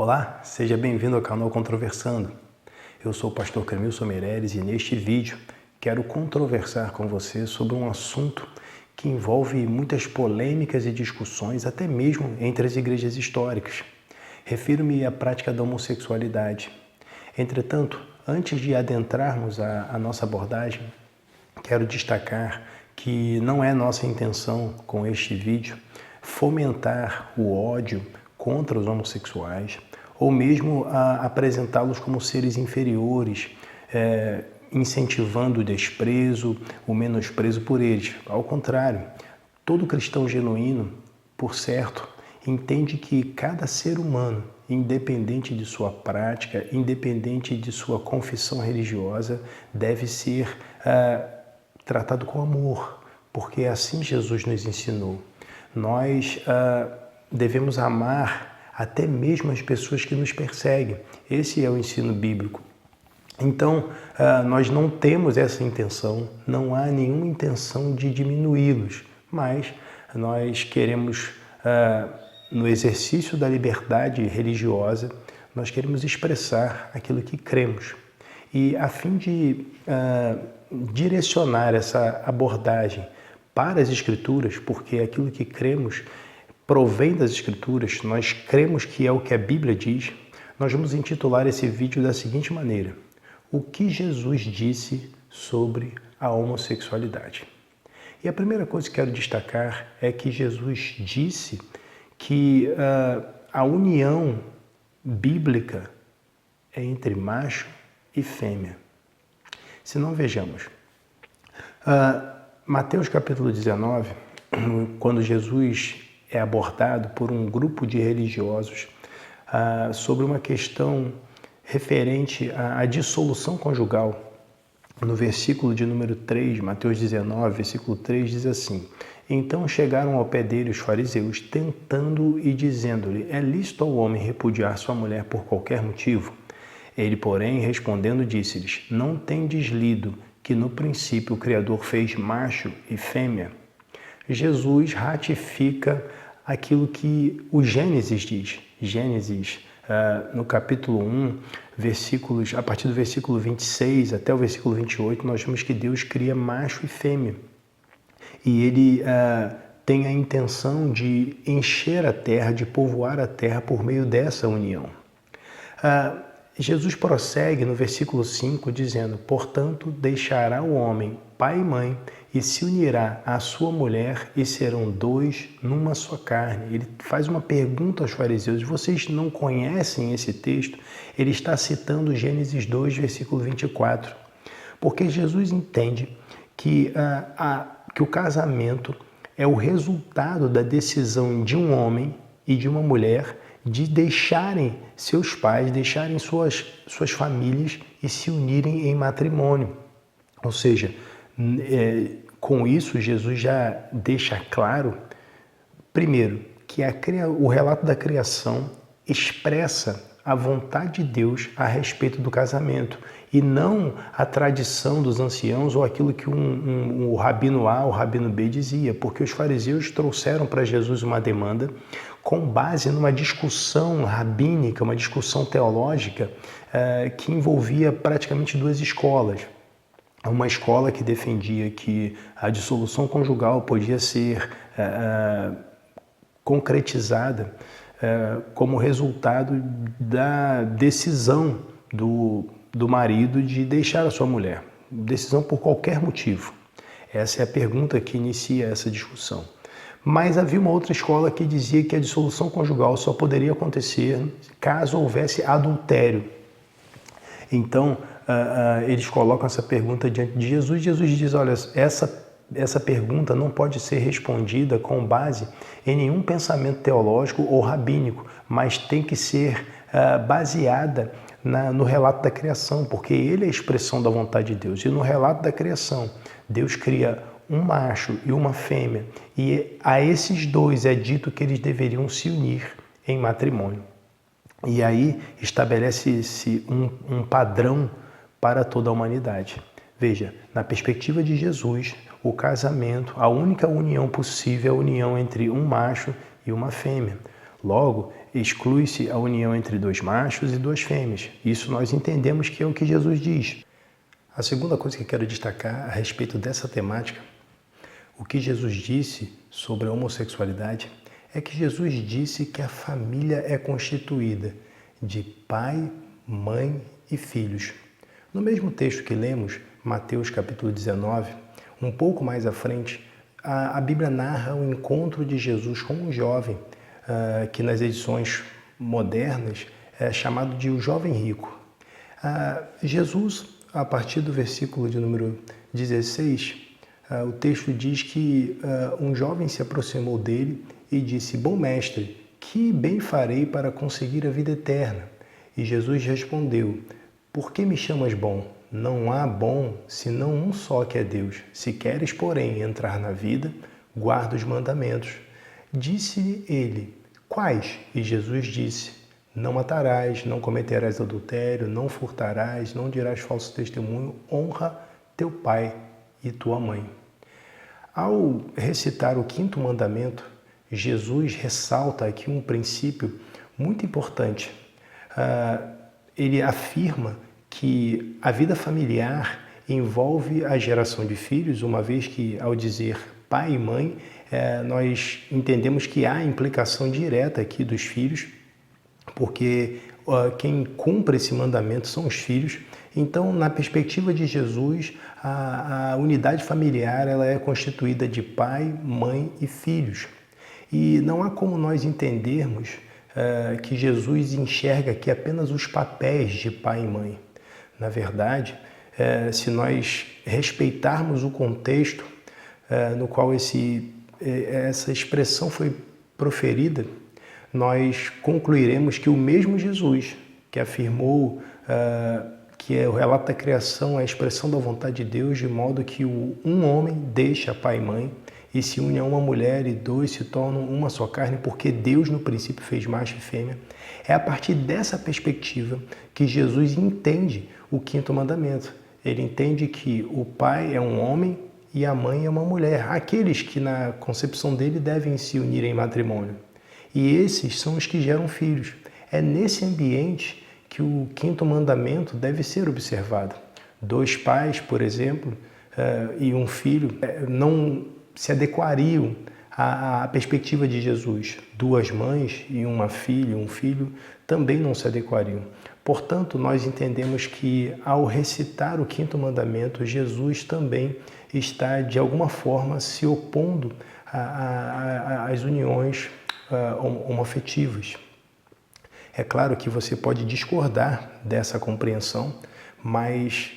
Olá, seja bem-vindo ao canal Controversando. Eu sou o pastor Cremilson Meireles e neste vídeo quero controversar com você sobre um assunto que envolve muitas polêmicas e discussões, até mesmo entre as igrejas históricas. Refiro-me à prática da homossexualidade. Entretanto, antes de adentrarmos a nossa abordagem, quero destacar que não é nossa intenção com este vídeo fomentar o ódio contra os homossexuais ou mesmo apresentá-los como seres inferiores, incentivando o desprezo, o menosprezo por eles. Ao contrário, todo cristão genuíno, por certo, entende que cada ser humano, independente de sua prática, independente de sua confissão religiosa, deve ser tratado com amor, porque assim Jesus nos ensinou. Nós devemos amar até mesmo as pessoas que nos perseguem. Esse é o ensino bíblico. Então, nós não temos essa intenção, não há nenhuma intenção de diminuí-los, mas nós queremos, no exercício da liberdade religiosa, nós queremos expressar aquilo que cremos. E a fim de direcionar essa abordagem para as Escrituras, porque aquilo que cremos provém das Escrituras, nós cremos que é o que a Bíblia diz, nós vamos intitular esse vídeo da seguinte maneira: o que Jesus disse sobre a homossexualidade. E a primeira coisa que quero destacar é que Jesus disse que a união bíblica é entre macho e fêmea. Se não, vejamos. Mateus capítulo 19, quando Jesus é abordado por um grupo de religiosos sobre uma questão referente à dissolução conjugal. No versículo de número 3, Mateus 19, versículo 3, diz assim: então chegaram ao pé dele os fariseus, tentando e dizendo-lhe: é lícito ao homem repudiar sua mulher por qualquer motivo? Ele, porém, respondendo, disse-lhes: não tendes lido que no princípio o Criador fez macho e fêmea? Jesus ratifica aquilo que o Gênesis diz. Gênesis, no capítulo 1, a partir do versículo 26 até o versículo 28, nós vemos que Deus cria macho e fêmea. E ele tem a intenção de encher a terra, de povoar a terra por meio dessa união. Jesus prossegue no versículo 5 dizendo: portanto, deixará o homem pai e mãe e se unirá à sua mulher e serão dois numa só carne. Ele faz uma pergunta aos fariseus: vocês não conhecem esse texto? Ele está citando Gênesis 2, versículo 24. Porque Jesus entende que o casamento é o resultado da decisão de um homem e de uma mulher de deixarem seus pais, deixarem suas famílias e se unirem em matrimônio. Ou seja, com isso Jesus já deixa claro, primeiro, que o relato da criação expressa a vontade de Deus a respeito do casamento e não a tradição dos anciãos ou aquilo que o rabino A ou o rabino B dizia, porque os fariseus trouxeram para Jesus uma demanda com base numa discussão rabínica, uma discussão teológica que envolvia praticamente duas escolas. Uma escola que defendia que a dissolução conjugal podia ser concretizada como resultado da decisão do marido de deixar a sua mulher. Decisão por qualquer motivo. Essa é a pergunta que inicia essa discussão. Mas havia uma outra escola que dizia que a dissolução conjugal só poderia acontecer caso houvesse adultério. Então, eles colocam essa pergunta diante de Jesus. Jesus diz: olha, essa pergunta não pode ser respondida com base em nenhum pensamento teológico ou rabínico, mas tem que ser baseada no relato da criação, porque ele é a expressão da vontade de Deus. E no relato da criação, Deus cria um macho e uma fêmea, e a esses dois é dito que eles deveriam se unir em matrimônio. E aí estabelece-se um padrão para toda a humanidade. Veja, na perspectiva de Jesus, o casamento, a única união possível é a união entre um macho e uma fêmea. Logo, exclui-se a união entre dois machos e duas fêmeas. Isso nós entendemos que é o que Jesus diz. A segunda coisa que eu quero destacar a respeito dessa temática, o que Jesus disse sobre a homossexualidade, é que Jesus disse que a família é constituída de pai, mãe e filhos. No mesmo texto que lemos, Mateus capítulo 19, um pouco mais à frente, a Bíblia narra o encontro de Jesus com um jovem, que nas edições modernas é chamado de o jovem rico. Jesus, a partir do versículo de número 16, o texto diz que um jovem se aproximou dele e disse: Bom mestre, que bem farei para conseguir a vida eterna? E Jesus respondeu: Por que me chamas bom? Não há bom senão um só, que é Deus. Se queres, porém, entrar na vida, guarda os mandamentos. Disse ele: Quais? E Jesus disse: Não matarás, não cometerás adultério, não furtarás, não dirás falso testemunho, honra teu pai e tua mãe. Ao recitar o quinto mandamento, Jesus ressalta aqui um princípio muito importante. Ele afirma que a vida familiar envolve a geração de filhos, uma vez que, ao dizer pai e mãe, nós entendemos que há implicação direta aqui dos filhos, porque quem cumpre esse mandamento são os filhos. Então, na perspectiva de Jesus, a unidade familiar ela é constituída de pai, mãe e filhos. E não há como nós entendermos que Jesus enxerga aqui apenas os papéis de pai e mãe. Na verdade, se nós respeitarmos o contexto no qual essa expressão foi proferida, nós concluiremos que o mesmo Jesus que afirmou que o relato da criação é a expressão da vontade de Deus, de modo que um homem deixa pai e mãe e se une a uma mulher e dois se tornam uma só carne, porque Deus no princípio fez macho e fêmea. É a partir dessa perspectiva que Jesus entende o quinto mandamento. Ele entende que o pai é um homem e a mãe é uma mulher, aqueles que na concepção dele devem se unir em matrimônio. E esses são os que geram filhos. É nesse ambiente que o quinto mandamento deve ser observado. Dois pais, por exemplo, e um filho não se adequariam à perspectiva de Jesus. Duas mães e uma filha, um filho, também não se adequariam. Portanto, nós entendemos que ao recitar o quinto mandamento, Jesus também está, de alguma forma, se opondo às uniões homoafetivas. É claro que você pode discordar dessa compreensão, mas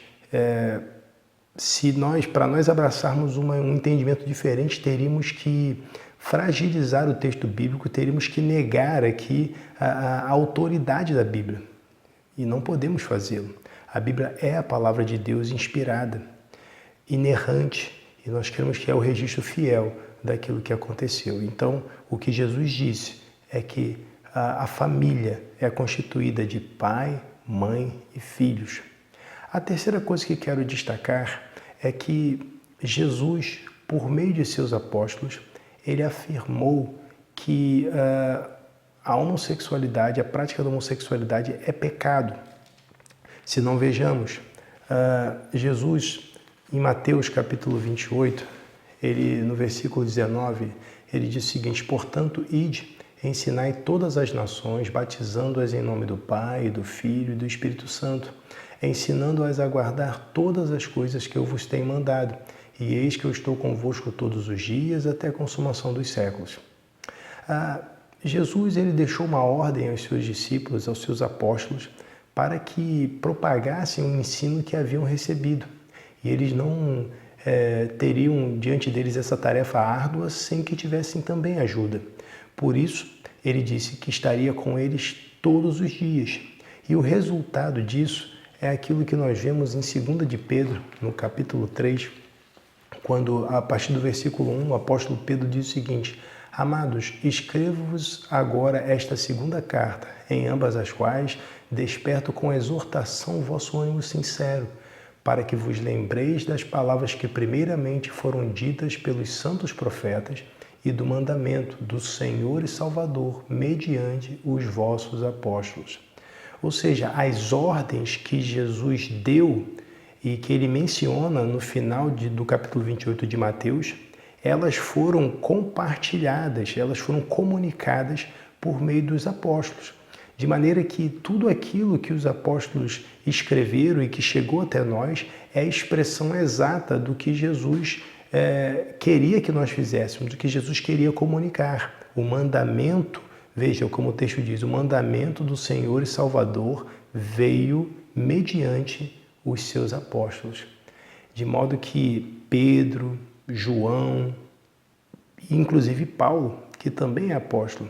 para nós abraçarmos um entendimento diferente, teríamos que fragilizar o texto bíblico, teríamos que negar aqui a autoridade da Bíblia. E não podemos fazê-lo. A Bíblia é a palavra de Deus inspirada, inerrante, e nós queremos que é o registro fiel daquilo que aconteceu. Então, o que Jesus disse é que a família é constituída de pai, mãe e filhos. A terceira coisa que quero destacar é que Jesus, por meio de seus apóstolos, ele afirmou que a homossexualidade, a prática da homossexualidade é pecado. Se não vejamos, Jesus, em Mateus capítulo 28, no versículo 19, ele diz o seguinte: Portanto, ide, ensinai todas as nações, batizando-as em nome do Pai, do Filho e do Espírito Santo, ensinando-as a guardar todas as coisas que eu vos tenho mandado. E eis que eu estou convosco todos os dias, até a consumação dos séculos. Jesus ele deixou uma ordem aos seus discípulos, aos seus apóstolos, para que propagassem o ensino que haviam recebido. E eles não teriam diante deles essa tarefa árdua sem que tivessem também ajuda. Por isso, ele disse que estaria com eles todos os dias. E o resultado disso é aquilo que nós vemos em 2 de Pedro, no capítulo 3, quando, a partir do versículo 1, o apóstolo Pedro diz o seguinte: Amados, escrevo-vos agora esta segunda carta, em ambas as quais desperto com exortação o vosso ânimo sincero, para que vos lembreis das palavras que primeiramente foram ditas pelos santos profetas e do mandamento do Senhor e Salvador, mediante os vossos apóstolos. Ou seja, as ordens que Jesus deu e que ele menciona no final do capítulo 28 de Mateus, elas foram compartilhadas, elas foram comunicadas por meio dos apóstolos. De maneira que tudo aquilo que os apóstolos escreveram e que chegou até nós é a expressão exata do que Jesus queria que nós fizéssemos, do que Jesus queria comunicar. O mandamento, veja como o texto diz, o mandamento do Senhor e Salvador veio mediante os seus apóstolos. De modo que Pedro, João, inclusive Paulo, que também é apóstolo,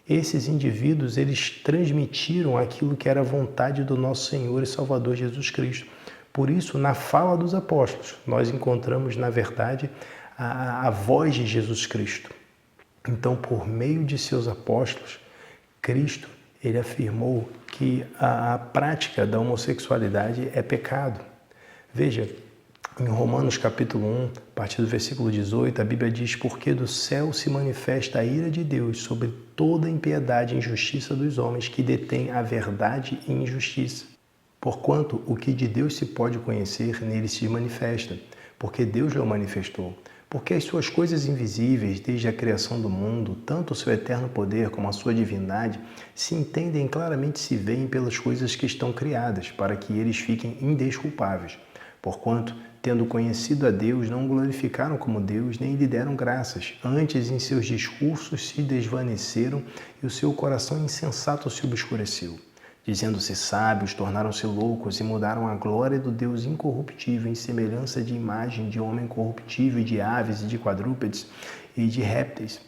esses indivíduos, eles transmitiram aquilo que era a vontade do nosso Senhor e Salvador Jesus Cristo. Por isso, na fala dos apóstolos, nós encontramos, na verdade, a voz de Jesus Cristo. Então, por meio de seus apóstolos, Cristo, ele afirmou que a prática da homossexualidade é pecado. Veja, em Romanos capítulo 1, a partir do versículo 18, a Bíblia diz: porque do céu se manifesta a ira de Deus sobre toda a impiedade e injustiça dos homens que detêm a verdade e injustiça. Porquanto o que de Deus se pode conhecer, nele se manifesta, porque Deus o manifestou. Porque as suas coisas invisíveis, desde a criação do mundo, tanto o seu eterno poder como a sua divindade, se entendem claramente, se veem pelas coisas que estão criadas, para que eles fiquem indesculpáveis. Porquanto, tendo conhecido a Deus, não o glorificaram como Deus, nem lhe deram graças. Antes, em seus discursos se desvaneceram e o seu coração insensato se obscureceu. Dizendo-se sábios, tornaram-se loucos e mudaram a glória do Deus incorruptível em semelhança de imagem de homem corruptível, de aves e de quadrúpedes e de répteis.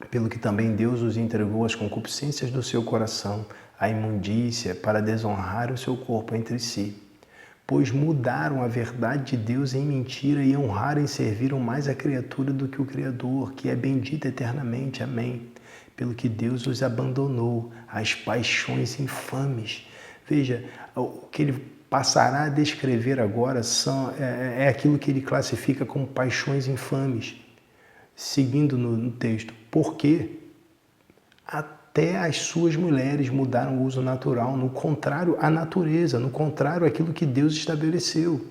Pelo que também Deus os entregou às concupiscências do seu coração, à imundícia, para desonrar o seu corpo entre si. Pois mudaram a verdade de Deus em mentira e honraram e serviram mais a criatura do que o Criador, que é bendito eternamente. Amém. Pelo que Deus os abandonou às paixões infames. Veja, o que ele passará a descrever agora é aquilo que ele classifica como paixões infames. Seguindo no texto, porque até as suas mulheres mudaram o uso natural, no contrário à natureza, no contrário àquilo que Deus estabeleceu.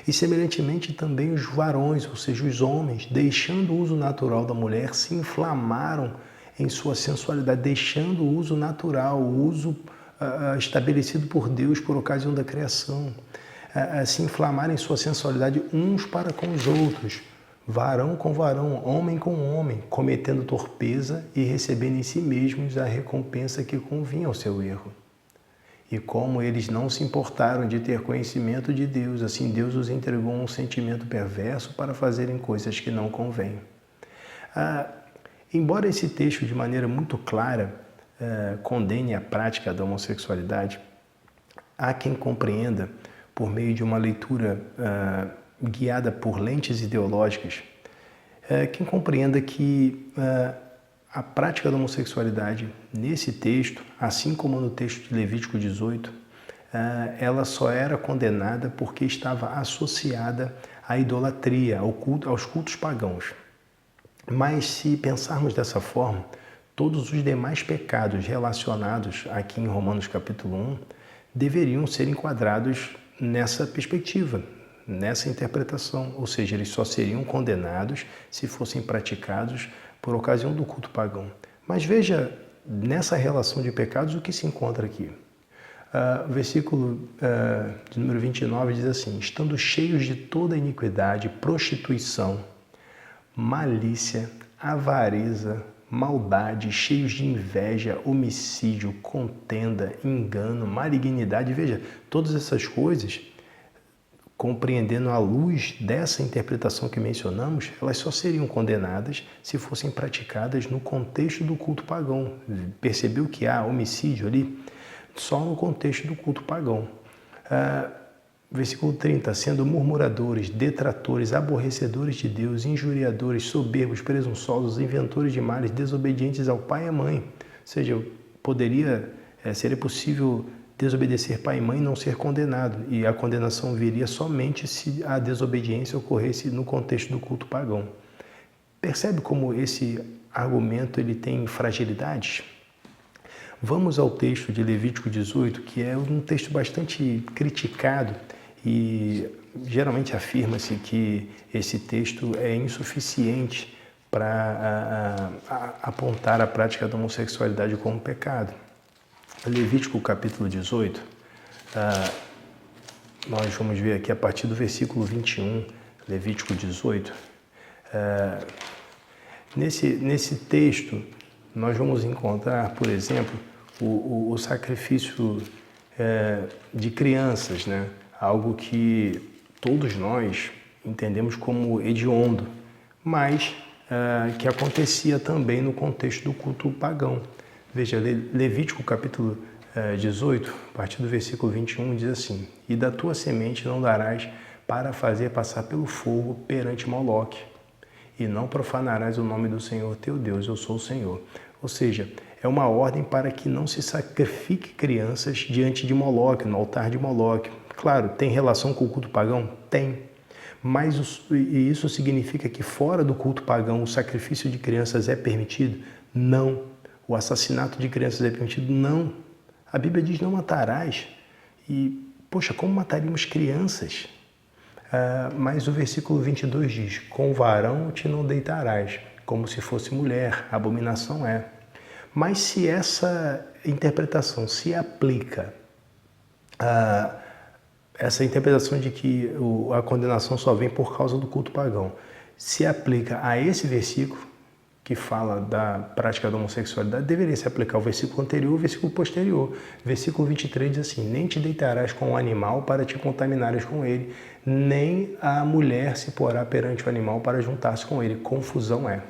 E semelhantemente também os varões, ou seja, os homens, deixando o uso natural da mulher, se inflamaram em sua sensualidade, deixando o uso natural, o uso estabelecido por Deus por ocasião da criação, se inflamaram em sua sensualidade uns para com os outros, varão com varão, homem com homem, cometendo torpeza e recebendo em si mesmos a recompensa que convinha ao seu erro. E como eles não se importaram de ter conhecimento de Deus, assim Deus os entregou a um sentimento perverso para fazerem coisas que não convêm. Embora esse texto, de maneira muito clara, condene a prática da homossexualidade, há quem compreenda, por meio de uma leitura guiada por lentes ideológicas, quem compreenda que a prática da homossexualidade, nesse texto, assim como no texto de Levítico 18, ela só era condenada porque estava associada à idolatria, aos cultos pagãos. Mas se pensarmos dessa forma, todos os demais pecados relacionados aqui em Romanos capítulo 1 deveriam ser enquadrados nessa perspectiva, nessa interpretação, ou seja, eles só seriam condenados se fossem praticados por ocasião do culto pagão. Mas veja, nessa relação de pecados, o que se encontra aqui? O versículo de número 29 diz assim: estando cheios de toda iniquidade, prostituição, malícia, avareza, maldade, cheios de inveja, homicídio, contenda, engano, malignidade. Veja, todas essas coisas, compreendendo à luz dessa interpretação que mencionamos, elas só seriam condenadas se fossem praticadas no contexto do culto pagão. Percebeu que há homicídio ali? Só no contexto do culto pagão. Versículo 30, sendo murmuradores, detratores, aborrecedores de Deus, injuriadores, soberbos, presunçosos, inventores de males, desobedientes ao pai e à mãe. Ou seja, seria possível desobedecer pai e mãe e não ser condenado. E a condenação viria somente se a desobediência ocorresse no contexto do culto pagão. Percebe como esse argumento ele tem fragilidades? Vamos ao texto de Levítico 18, que é um texto bastante criticado e geralmente afirma-se que esse texto é insuficiente para apontar a prática da homossexualidade como pecado. Levítico capítulo 18, nós vamos ver aqui a partir do versículo 21, Levítico 18. Nesse texto, nós vamos encontrar, por exemplo, o sacrifício de crianças, né? Algo que todos nós entendemos como hediondo, mas que acontecia também no contexto do culto pagão. Veja, Levítico capítulo 18, a partir do versículo 21, diz assim: E da tua semente não darás para fazer passar pelo fogo perante Moloque, e não profanarás o nome do Senhor teu Deus, eu sou o Senhor. Ou seja, é uma ordem para que não se sacrifique crianças diante de Moloque, no altar de Moloque. Claro, tem relação com o culto pagão? Tem. Mas isso significa que fora do culto pagão o sacrifício de crianças é permitido? Não. O assassinato de crianças é permitido? Não. A Bíblia diz não matarás. E, poxa, como mataríamos crianças? Mas o versículo 22 diz, com varão te não deitarás, como se fosse mulher, abominação é. Mas se essa interpretação se aplica essa interpretação de que a condenação só vem por causa do culto pagão, se aplica a esse versículo, que fala da prática da homossexualidade, deveria se aplicar ao versículo anterior e ao versículo posterior. Versículo 23 diz assim, nem te deitarás com o animal para te contaminares com ele, nem a mulher se porá perante o animal para juntar-se com ele. Confusão é.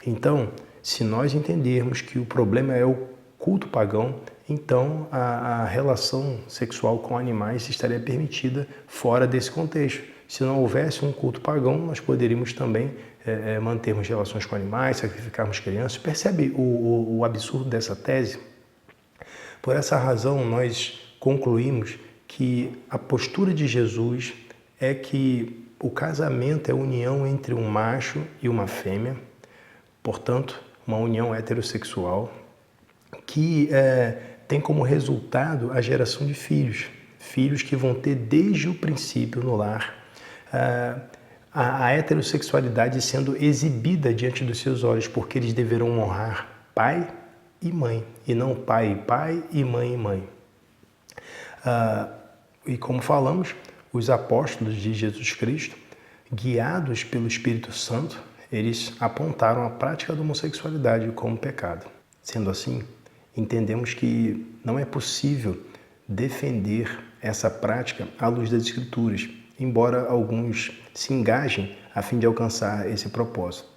Então, se nós entendermos que o problema é o culto pagão, então a relação sexual com animais estaria permitida fora desse contexto. Se não houvesse um culto pagão, nós poderíamos também mantermos relações com animais, sacrificarmos crianças. Percebe o absurdo dessa tese? Por essa razão, nós concluímos que a postura de Jesus é que o casamento é a união entre um macho e uma fêmea, portanto, uma união heterossexual, que tem como resultado a geração de filhos, filhos que vão ter desde o princípio no lar a heterossexualidade sendo exibida diante dos seus olhos, porque eles deverão honrar pai e mãe, e não pai e pai e mãe. E como falamos, os apóstolos de Jesus Cristo, guiados pelo Espírito Santo, eles apontaram a prática da homossexualidade como pecado. Sendo assim, entendemos que não é possível defender essa prática à luz das Escrituras, embora alguns se engajem a fim de alcançar esse propósito.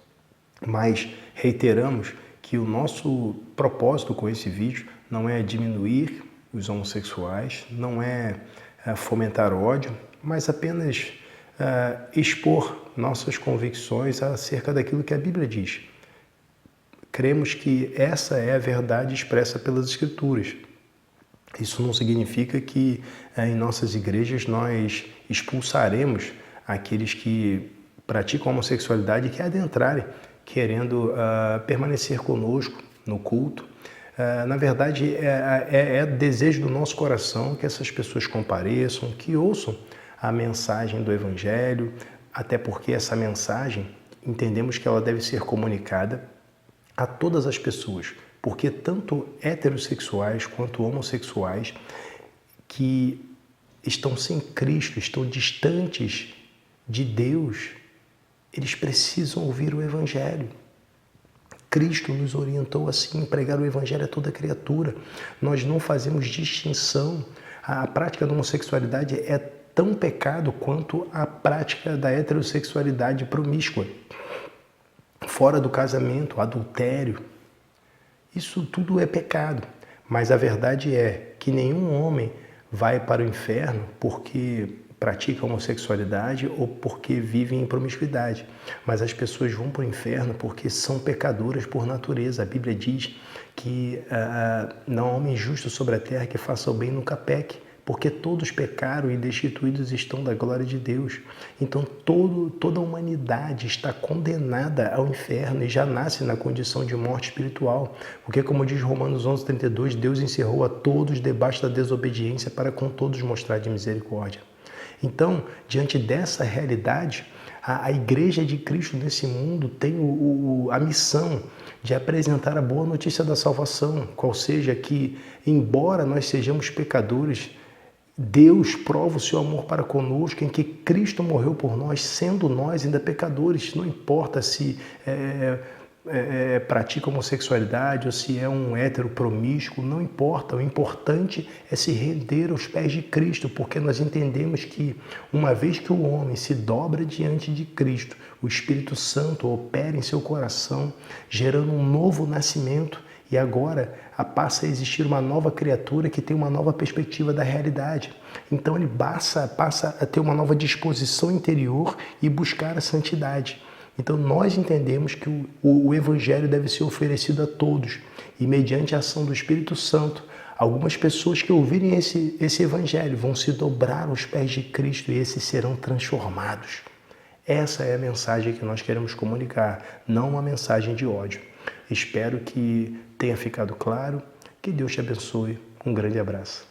Mas reiteramos que o nosso propósito com esse vídeo não é diminuir os homossexuais, não é fomentar ódio, mas apenas expor nossas convicções acerca daquilo que a Bíblia diz. Cremos que essa é a verdade expressa pelas Escrituras. Isso não significa que em nossas igrejas nós expulsaremos aqueles que praticam a homossexualidade e que adentrarem, querendo permanecer conosco no culto. Na verdade, é desejo do nosso coração que essas pessoas compareçam, que ouçam a mensagem do Evangelho, até porque essa mensagem, entendemos que ela deve ser comunicada a todas as pessoas, porque tanto heterossexuais quanto homossexuais que estão sem Cristo, estão distantes de Deus, eles precisam ouvir o Evangelho. Cristo nos orientou assim, pregar o Evangelho a toda criatura. Nós não fazemos distinção. A prática da homossexualidade é tão pecado quanto a prática da heterossexualidade promíscua. Fora do casamento, adultério. Isso tudo é pecado. Mas a verdade é que nenhum homem vai para o inferno porque pratica homossexualidade ou porque vive em promiscuidade. Mas as pessoas vão para o inferno porque são pecadoras por natureza. A Bíblia diz que não há homem justo sobre a terra que faça o bem nunca peque. porque todos pecaram e destituídos estão da glória de Deus. Então toda a humanidade está condenada ao inferno e já nasce na condição de morte espiritual, porque como diz Romanos 11:32, Deus encerrou a todos debaixo da desobediência para com todos mostrar de misericórdia. Então, diante dessa realidade, a Igreja de Cristo nesse mundo tem a missão de apresentar a boa notícia da salvação, qual seja que, embora nós sejamos pecadores, Deus prova o seu amor para conosco em que Cristo morreu por nós, sendo nós ainda pecadores. Não importa se pratica homossexualidade ou se é um hétero promíscuo, não importa. O importante é se render aos pés de Cristo, porque nós entendemos que uma vez que o homem se dobra diante de Cristo, o Espírito Santo opera em seu coração, gerando um novo nascimento, e agora passa a existir uma nova criatura que tem uma nova perspectiva da realidade. Então ele passa a ter uma nova disposição interior e buscar a santidade. Então nós entendemos que o Evangelho deve ser oferecido a todos e mediante a ação do Espírito Santo, algumas pessoas que ouvirem esse Evangelho vão se dobrar aos pés de Cristo e esses serão transformados. Essa é a mensagem que nós queremos comunicar, não uma mensagem de ódio. Espero que tenha ficado claro. Que Deus te abençoe. Um grande abraço.